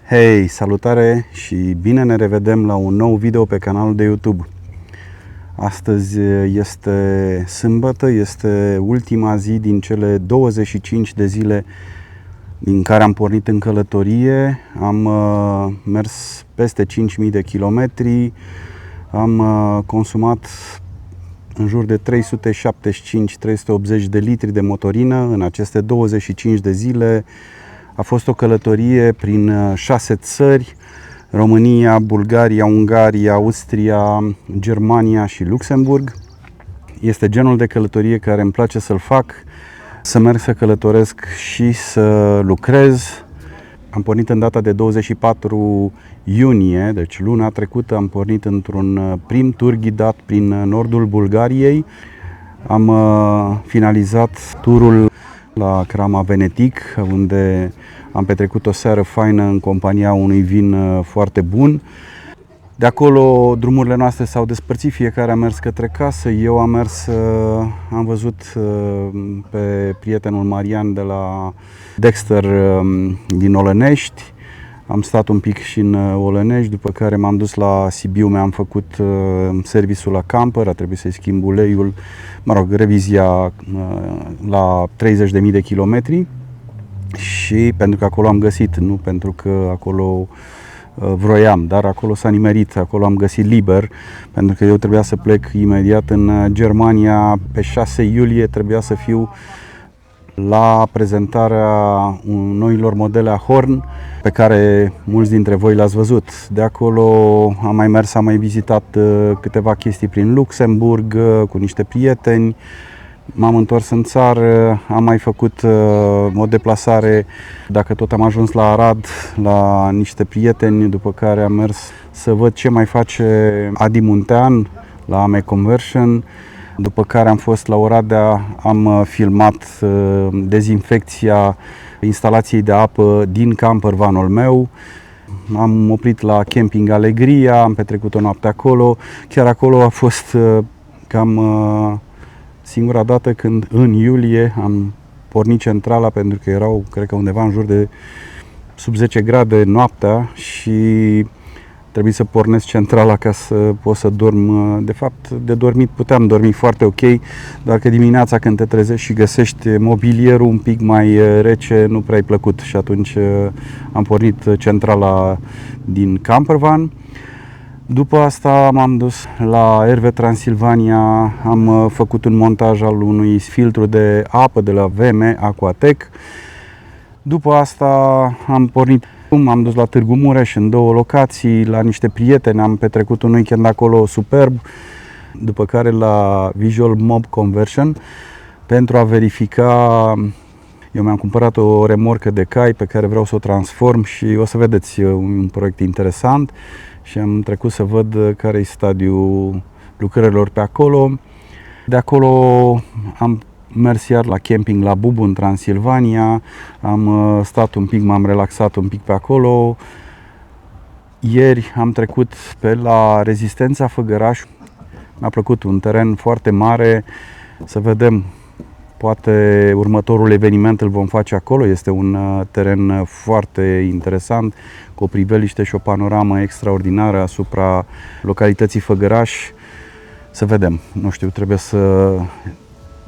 Hei, salutare și bine ne revedem la un nou video pe canalul de YouTube. Astăzi este sâmbătă, este ultima zi din cele 25 de zile din care am pornit în călătorie. Am mers peste 5.000 de kilometri, am consumat în jur de 375-380 de litri de motorină în aceste 25 de zile. A fost o călătorie prin 6 țări: România, Bulgaria, Ungaria, Austria, Germania și Luxemburg. Este genul de călătorie care îmi place să-l fac, să merg să călătoresc și să lucrez. Am pornit în data de 24 iunie, deci luna trecută, am pornit într-un prim tur ghidat prin nordul Bulgariei. Am finalizat turul la Crama Venetic, unde am petrecut o seară faină în compania unui vin foarte bun. De acolo drumurile noastre s-au despărțit, fiecare a mers către casă. Eu am văzut pe prietenul Marian de la Dexter din Olănești. Am stat un pic și în Olănești, după care m-am dus la Sibiu, mi-am făcut serviciul la camper, a trebuit să-i schimb uleiul, revizia la 30.000 de kilometri. Și pentru că acolo am găsit, nu pentru că acolo vroiam, dar acolo s-a nimerit, acolo am găsit liber, pentru că eu trebuia să plec imediat în Germania. Pe 6 iulie trebuia să fiu la prezentarea noilor modele a Horn, pe care mulți dintre voi le-ați văzut. De acolo am mai mers, am mai vizitat câteva chestii prin Luxemburg cu niște prieteni. M-am întors în țară, am mai făcut o deplasare, dacă tot am ajuns la Arad, la niște prieteni, după care am mers să văd ce mai face Adi Muntean la AME Conversion. După care am fost la Oradea, am filmat dezinfecția instalației de apă din campervanul meu. Am oprit la Camping Alegria, am petrecut o noapte acolo. Chiar acolo a fost cam singura dată când în iulie am pornit centrala, pentru că erau, cred că undeva în jur de sub 10 grade noaptea și trebuie să pornesc centrala ca să pot să dorm. De fapt, de dormit puteam dormi foarte ok, doar că dimineața când te trezești și găsești mobilierul un pic mai rece, nu prea-i plăcut, și atunci am pornit centrala din campervan. După asta m-am dus la RV Transilvania, am făcut un montaj al unui filtru de apă de la VM Aquatec. După asta am pornit, m-am dus la Târgu Mureș în 2 locații, la niște prieteni, am petrecut un weekend acolo superb. După care la Visual Mob Conversion, pentru a verifica, eu mi-am cumpărat o remorcă de cai pe care vreau să o transform și o să vedeți un proiect interesant. Și am trecut să văd care e stadiul lucrărilor pe acolo. De acolo am mers iar la camping la Bubu în Transilvania, am stat un pic, m-am relaxat un pic pe acolo. Ieri am trecut pe la Rezistența Făgăraș. Mi-a plăcut, un teren foarte mare, să vedem, poate următorul eveniment îl vom face acolo. Este un teren foarte interesant, cu o priveliște și o panoramă extraordinară asupra localității Făgăraș. Să vedem, nu știu, trebuie să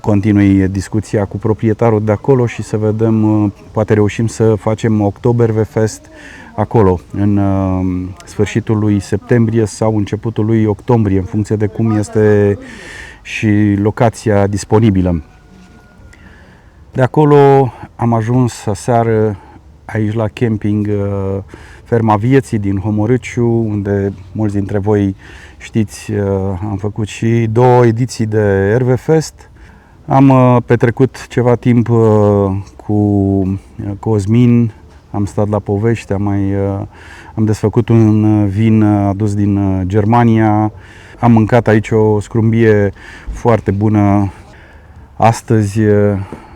continui discuția cu proprietarul de acolo și să vedem, poate reușim să facem Oktoberfest acolo, în sfârșitul lui septembrie sau începutul lui octombrie, în funcție de cum este și locația disponibilă. De acolo am ajuns aseară aici la camping Ferma Vieții din Homorâciu, unde mulți dintre voi știți, am făcut și 2 ediții de RV-Fest. Am petrecut ceva timp cu Cosmin, am stat la povești, am desfăcut un vin adus din Germania, am mâncat aici o scrumbie foarte bună. Astăzi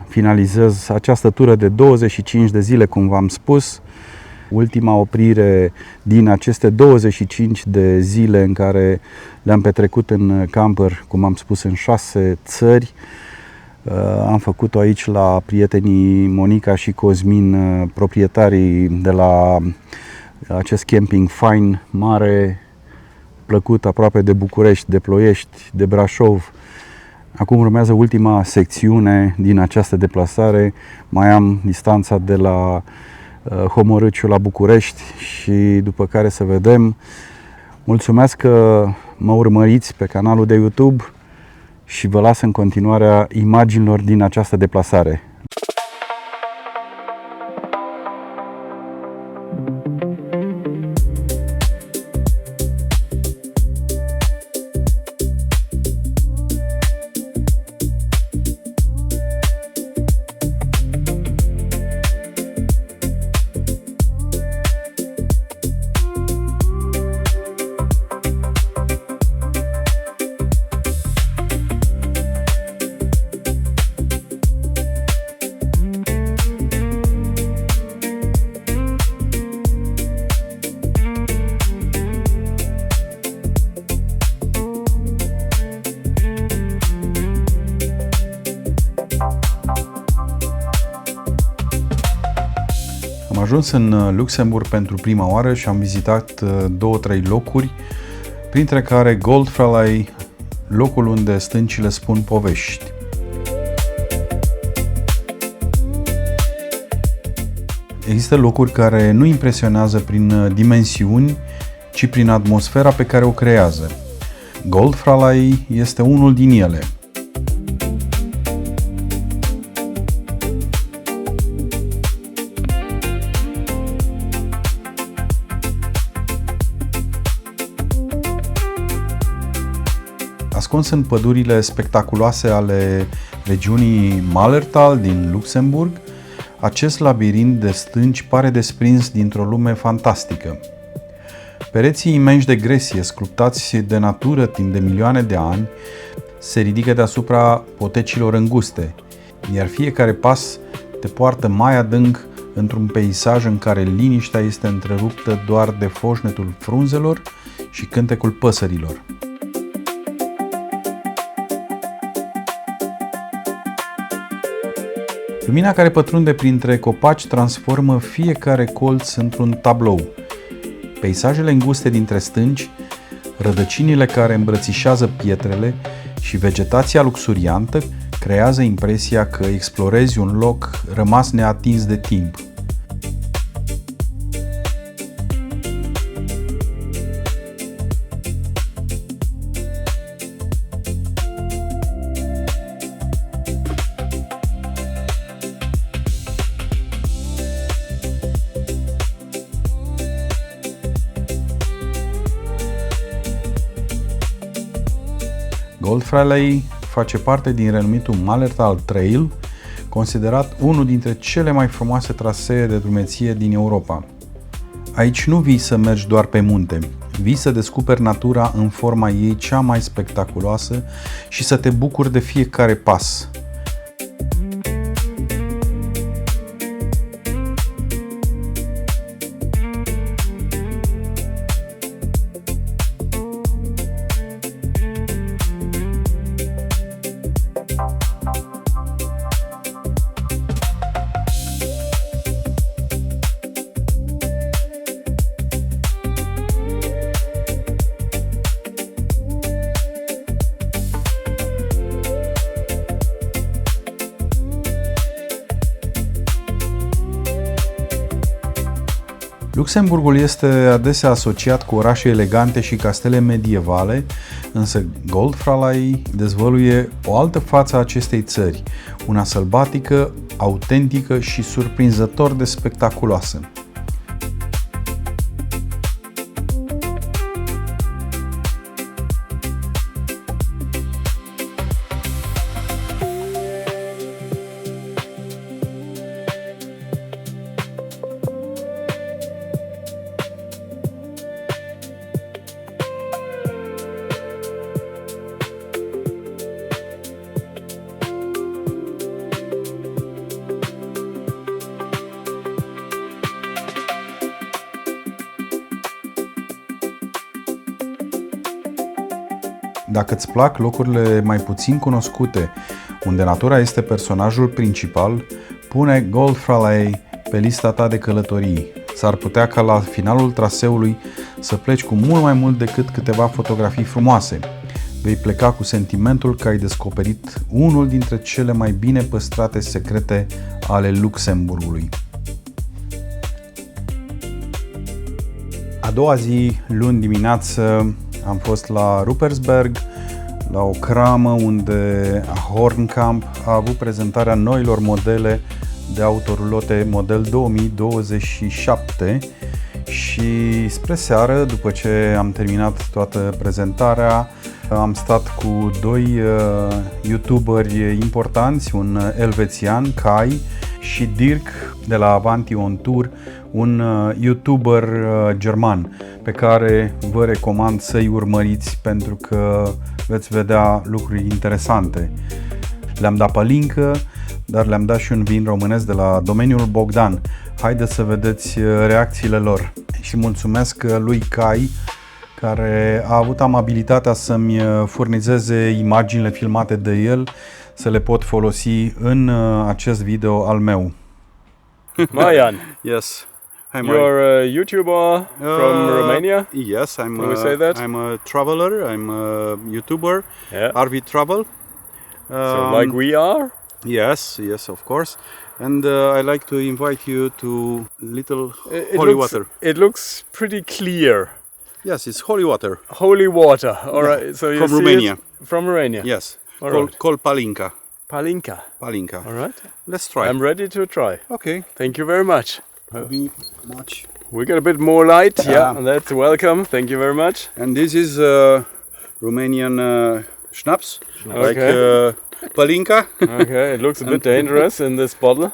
finalizez această tură de 25 de zile, cum v-am spus. Ultima oprire din aceste 25 de zile în care le-am petrecut în camper, cum am spus, în 6 țări. Am făcut-o aici la prietenii Monica și Cosmin, proprietarii de la acest camping fain, mare, plăcut, aproape de București, de Ploiești, de Brașov. Acum urmează ultima secțiune din această deplasare. Mai am distanța de la Homorâciu la București și după care să vedem. Mulțumesc că mă urmăriți pe canalul de YouTube și vă las în continuarea imaginilor din această deplasare. Am ajuns în Luxemburg pentru prima oară și am vizitat 2-3 locuri, printre care Goldfralai, locul unde stâncile spun povești. Există locuri care nu impresionează prin dimensiuni, ci prin atmosfera pe care o creează. Goldfralai este unul din ele. Ascuns în pădurile spectaculoase ale regiunii Mallertal din Luxemburg, acest labirint de stânci pare desprins dintr-o lume fantastică. Pereții imensi de gresie, sculptați de natură timp de milioane de ani, se ridică deasupra potecilor înguste, iar fiecare pas te poartă mai adânc într-un peisaj în care liniștea este întreruptă doar de foșnetul frunzelor și cântecul păsărilor. Lumina care pătrunde printre copaci transformă fiecare colț într-un tablou. Peisajele înguste dintre stânci, rădăcinile care îmbrățișează pietrele și vegetația luxuriantă creează impresia că explorezi un loc rămas neatins de timp. Goldfralai face parte din renumitul Mallertal Trail, considerat unul dintre cele mai frumoase trasee de drumeție din Europa. Aici nu vii să mergi doar pe munte, vii să descoperi natura în forma ei cea mai spectaculoasă și să te bucuri de fiecare pas. Luxemburgul este adesea asociat cu orașe elegante și castele medievale, însă Goldfralai dezvăluie o altă față a acestei țări, una sălbatică, autentică și surprinzător de spectaculoasă. Dacă îți plac locurile mai puțin cunoscute, unde natura este personajul principal, pune Goldfralai pe lista ta de călătorii. S-ar putea ca la finalul traseului să pleci cu mult mai mult decât câteva fotografii frumoase. Vei pleca cu sentimentul că ai descoperit unul dintre cele mai bine păstrate secrete ale Luxemburgului. A doua zi, luni dimineață, am fost la Ruppersberg, la o cramă unde Hornkamp a avut prezentarea noilor modele de autorulote model 2027 și spre seară, după ce am terminat toată prezentarea, am stat cu doi youtuberi importanți, un elvețian, Kai, și Dirk de la Avanti On Tour, un youtuber german pe care vă recomand să-i urmăriți pentru că veți vedea lucruri interesante. Le-am dat palincă, dar le-am dat și un vin românesc de la domeniul Bogdan. Haideți să vedeți reacțiile lor. Și mulțumesc lui Kai, care a avut amabilitatea să-mi furnizeze imaginile filmate de el, să le pot folosi în acest video al meu. Marian. Yes. Hi, You're a YouTuber from Romania? Yes, Can we say that? I'm a traveler, I'm a YouTuber, Yeah. RV Travel. So like we are? Yes, of course. And I like to invite you to little It holy looks, water. It looks pretty clear. Yes, it's holy water. Holy water. All right. So you From see Romania. It from Romania. Yes, All called right. palinka. Palinka. Palinka. All right. Let's try. I'm ready to try. Okay. Thank you very much. Be much. We got a bit more light. Yeah, that's welcome. Thank you very much. And this is Romanian schnapps, like Okay. palinka. Okay, it looks a bit dangerous in this bottle.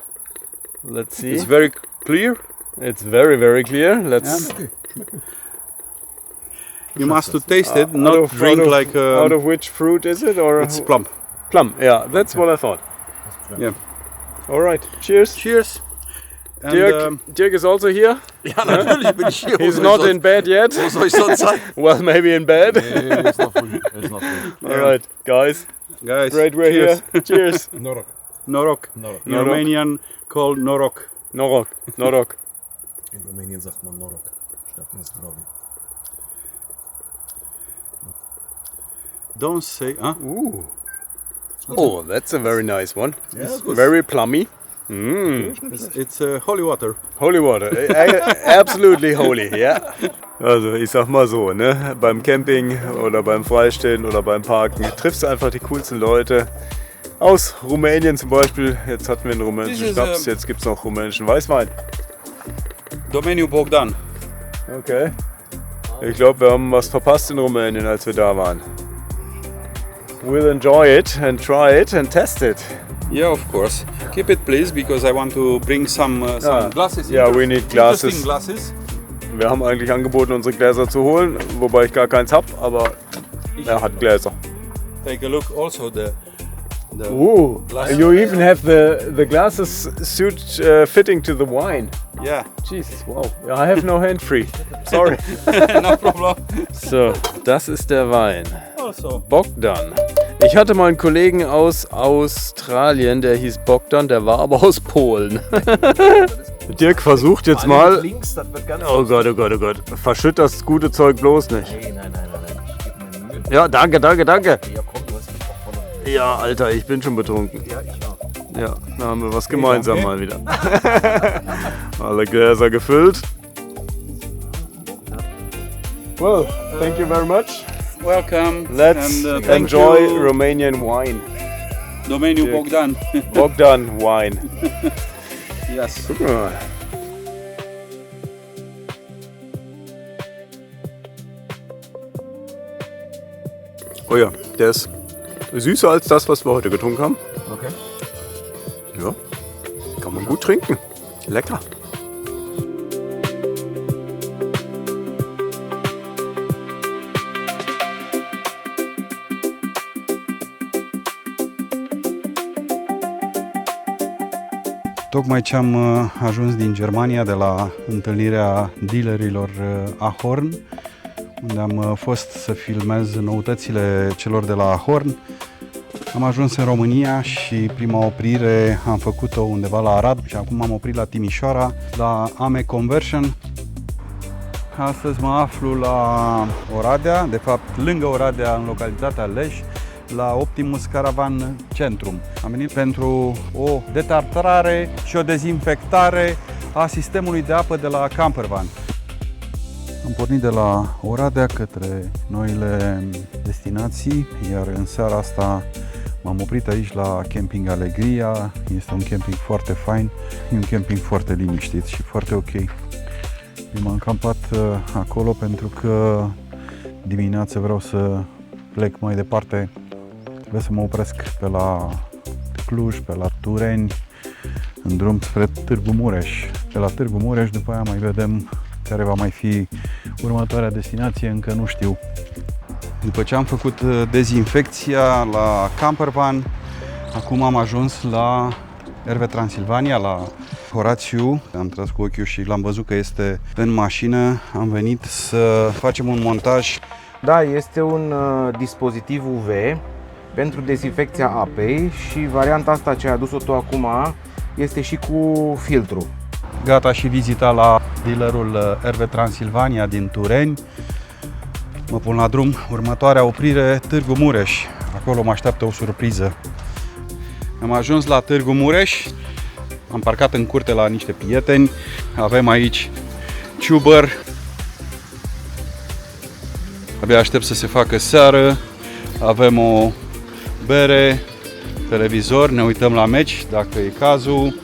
Let's see. It's very clear. It's very, very clear. Let's You must to taste it, not drink like. out of which fruit is it, or It's plum. plum? Yeah, that's what I thought. Yeah. All right. Cheers. Cheers. And, Dirk is also here. Ja, natürlich bin ich hier. He's not in bed yet. Wo soll ich sonst sein? Well, maybe in bed. Nee, ist noch früh. Ist noch früh. All right, guys. guys, Great, we're cheers. here. Cheers. Norok. Norok. Norok. In Romanian called Norok. Norok. Norok. In Rumänien sagt man Norok. Statt Nestrovi. Don't say. Ooh. Oh, that's a very nice one. Yes. Very plummy. It's holy water. Holy water. Absolutely holy, ja. Also ich sag mal so, ne, beim Camping oder beim Freistehen oder beim Parken triffst du einfach die coolsten Leute. Aus Rumänien zum Beispiel. Jetzt hatten wir einen rumänischen Schnaps, jetzt gibt es noch rumänischen Weißwein. Domeniul Bogdan. Okay. Ich glaube, wir haben was verpasst in Rumänien, als wir da waren. We'll enjoy it and try it and test it. Yeah, of course. Keep it, please, because I want to bring some glasses. Yeah, we need glasses. Interesting glasses. Wir haben eigentlich angeboten, unsere Gläser zu holen, wobei ich gar keins habe, aber er hat Gläser. Take a look. Also the Ooh, you even have the glasses suit fitting to the wine. yeah. Jesus, wow. I have no hand free. Sorry. No problem. So, das ist der Wein. Also. Bogdan. Ich hatte mal einen Kollegen aus Australien, der hieß Bogdan, der war aber aus Polen. Dirk versucht jetzt mal. Links, das wird ganz. Oh Gott, oh Gott, oh Gott. Verschütt das gute Zeug bloß nicht. Nein. Gib mir Mühe. Ja, danke. Ja, komm, du hast mich auch voll. Ja, Alter, ich bin schon betrunken. Ja, ich auch. Ja, da haben wir was gemeinsam mal wieder. Alle Gläser gefüllt. Well, thank you very much. Welcome. Let's and, thank enjoy you. Romanian wine. Domeniul Dirk. Bogdan. Bogdan wine. Yes. Guck mal. Oh ja, der ist süßer als das, was wir heute getrunken haben. Okay. Ja, kann man gut trinken. Lecker. Tocmai ce am ajuns din Germania de la întâlnirea dealerilor Ahorn, unde am fost să filmez noutățile celor de la Ahorn. Am ajuns în România și prima oprire am făcut-o undeva la Arad și acum am oprit la Timișoara, la AME Conversion. Astăzi mă aflu la Oradea, de fapt lângă Oradea, în localitatea Leș, la Optimus Caravan Centrum. Am venit pentru o detartrare și o dezinfectare a sistemului de apă de la campervan. Am pornit de la Oradea către noile destinații, iar în seara asta m-am oprit aici la Camping Alegria. Este un camping foarte fain, e un camping foarte liniștit și foarte ok. Eu m-am campat acolo pentru că dimineața vreau să plec mai departe. Trebuie să mă opresc pe la Cluj, pe la Tureni, în drum spre Târgu Mureș. Pe la Târgu Mureș, după aia mai vedem care va mai fi următoarea destinație, încă nu știu. După ce am făcut dezinfecția la campervan, acum am ajuns la RV Transilvania, la Horațiu. Am tras cu ochiul și l-am văzut că este în mașină. Am venit să facem un montaj. Da, este un dispozitiv UV pentru dezinfecția apei și varianta asta ce ai adus-o tu acum este și cu filtru. Gata și vizita la dealerul RV Transilvania din Tureni. Mă pun la drum. Următoarea oprire, Târgu Mureș. Acolo mă așteaptă o surpriză. Am ajuns la Târgu Mureș. Am parcat în curte la niște prieteni. Avem aici ciubăr. Abia aștept să se facă seară. Avem o bere, televizor, ne uităm la meci dacă e cazul.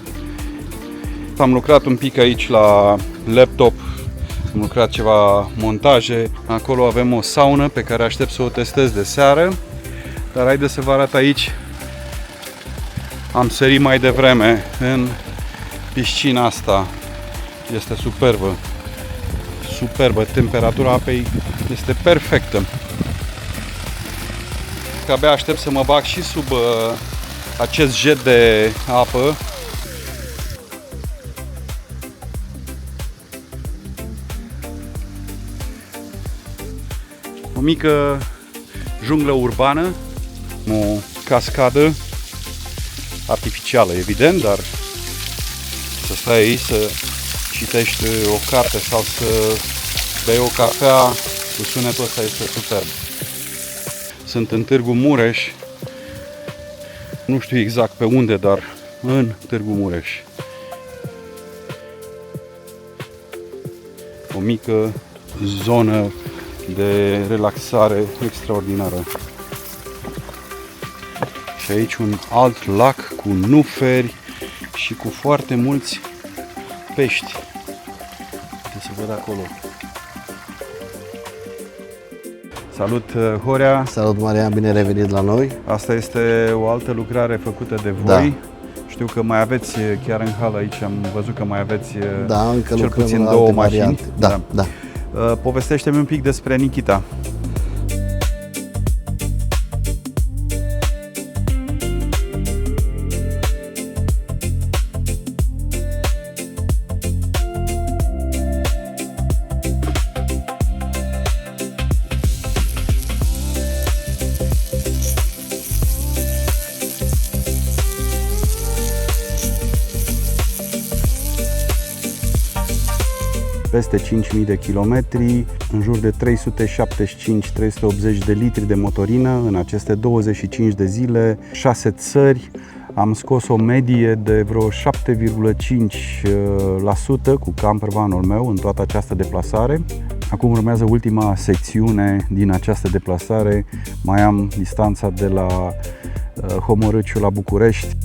Am lucrat un pic aici la laptop, am lucrat ceva montaje. Acolo avem o saună pe care aștept să o testez de seară. Dar haideți să vă arăt aici. Am sărit mai devreme în piscina asta. Este superbă. Superbă, temperatura apei este perfectă. Că abia aștept să mă bag și sub acest jet de apă. O mică junglă urbană, o cascadă artificială, evident, dar să stai aici să citești o carte sau să bei o cafea cu sunetul ăsta este superb. Sunt în Târgu Mureș, nu știu exact pe unde, dar în Târgu Mureș. O mică zonă de relaxare extraordinară. Și aici un alt lac cu nuferi și cu foarte mulți pești. Puteți să văd acolo. Salut, Horea! Salut, Marian, bine revenit la noi! Asta este o altă lucrare făcută de voi. Da. Știu că mai aveți chiar în hală aici, am văzut că mai aveți încă cel puțin două mașini. Da. Povestește-mi un pic despre Nikita. Peste 5.000 de kilometri, în jur de 375-380 de litri de motorină în aceste 25 de zile, 6 țări. Am scos o medie de vreo 7,5% cu campervanul meu în toată această deplasare. Acum urmează ultima secțiune din această deplasare. Mai am distanța de la Homorâciu la București.